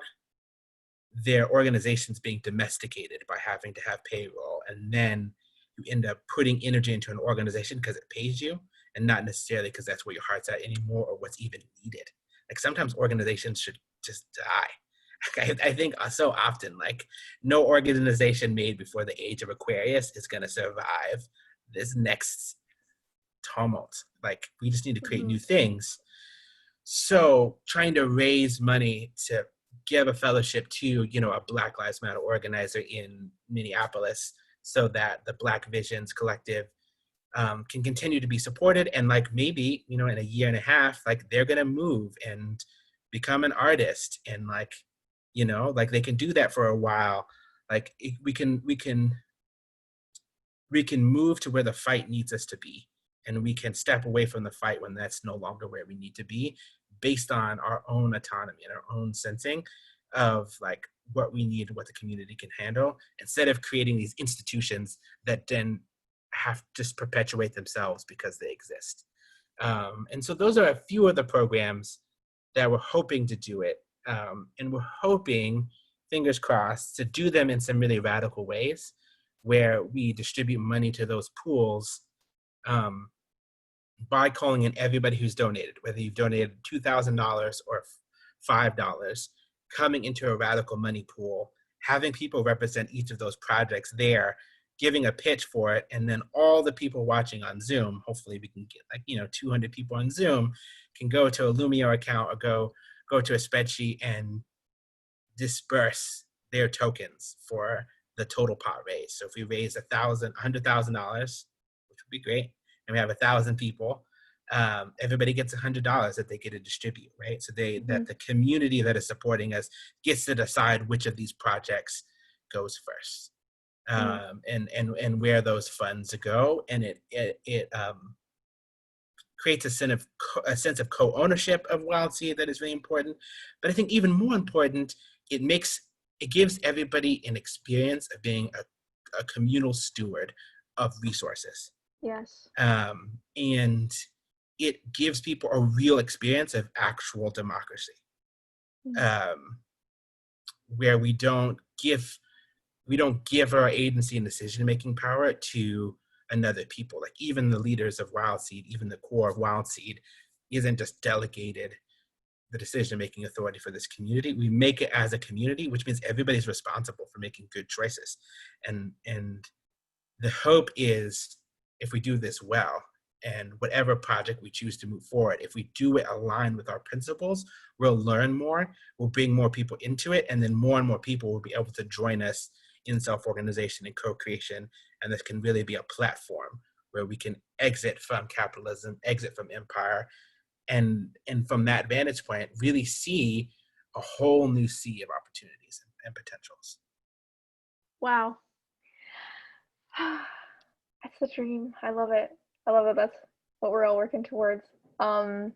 their organizations being domesticated by having to have payroll, and then you end up putting energy into an organization because it pays you and not necessarily because that's where your heart's at anymore or what's even needed. Like sometimes organizations should just die. I think so often, like no organization made before the age of Aquarius is going to survive this next tumult. Like we just need to create new things. So trying to raise money to give a fellowship to, a Black Lives Matter organizer in Minneapolis so that the Black Visions Collective can continue to be supported. And like maybe, in a year and a half, like they're going to move and become an artist and like they can do that for a while. Like we can move to where the fight needs us to be, and we can step away from the fight when that's no longer where we need to be, based on our own autonomy and our own sensing of like what we need and what the community can handle, instead of creating these institutions that then have to just perpetuate themselves because they exist. And so those are a few of the programs that we're hoping to do it. And we're hoping, fingers crossed, to do them in some really radical ways where we distribute money to those pools by calling in everybody who's donated, whether you've donated $2,000 or $5, coming into a radical money pool, having people represent each of those projects there, giving a pitch for it, and then all the people watching on Zoom, hopefully we can get 200 people on Zoom, can go to a Lumio account or go to a spreadsheet and disperse their tokens for the total pot raised. So if we raise $100,000, which would be great, and we have 1,000 people, everybody gets $100 that they get to distribute, right? So that the community that is supporting us gets to decide which of these projects goes first, and where those funds go, and it creates a sense of co-ownership of WildSeed that is really important. But I think even more important, it gives everybody an experience of being a communal steward of resources. Yes. And it gives people a real experience of actual democracy, where we don't give our agency and decision-making power to another people. Like even the leaders of WildSeed, even the core of WildSeed, isn't just delegated the decision-making authority for this community. We make it as a community, which means everybody's responsible for making good choices. And the hope is, if we do this well, and whatever project we choose to move forward, if we do it aligned with our principles, we'll learn more, we'll bring more people into it, and then more and more people will be able to join us in self-organization and co-creation. And this can really be a platform where we can exit from capitalism, exit from empire, and from that vantage point, really see a whole new sea of opportunities and potentials. Wow. That's the dream. I love it. I love that that's what we're all working towards. That's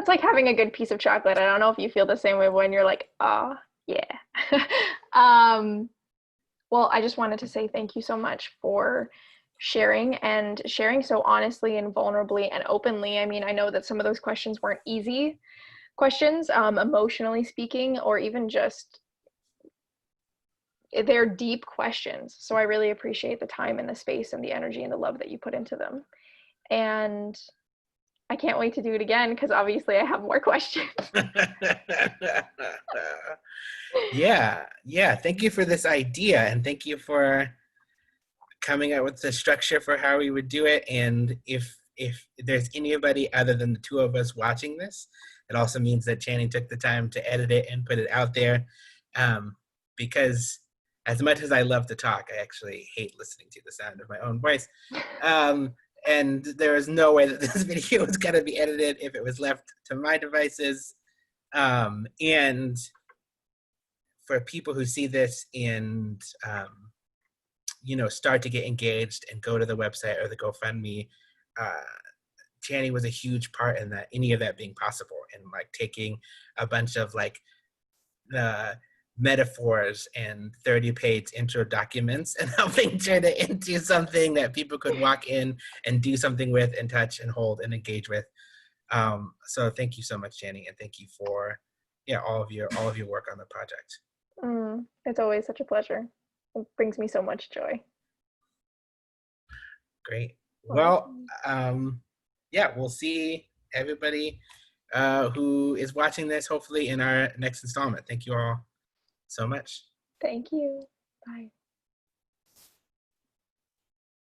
like having a good piece of chocolate. I don't know if you feel the same way when you're like, oh, yeah. Well, I just wanted to say thank you so much for sharing so honestly and vulnerably and openly. I mean, I know that some of those questions weren't easy questions, emotionally speaking, or even just they're deep questions. So I really appreciate the time and the space and the energy and the love that you put into them. And I can't wait to do it again because obviously I have more questions. Yeah. Thank you for this idea, and thank you for coming up with the structure for how we would do it. And if there's anybody other than the two of us watching this It also means that Chany took the time to edit it and put it out there, because as much as I love to talk, I actually hate listening to the sound of my own voice. And there is no way that this video was going to be edited if it was left to my devices. And for people who see this and start to get engaged and go to the website or the GoFundMe, Chany was a huge part in that, any of that being possible, and like taking a bunch of like the metaphors and 30-page intro documents and helping turn it into something that people could walk in and do something with and touch and hold and engage with. So thank you so much, Chany, and thank you for all of your work on the project. It's always such a pleasure. It brings me so much joy. Great. Well, we'll see everybody who is watching this hopefully in our next installment. Thank you all so much. Thank you. Bye.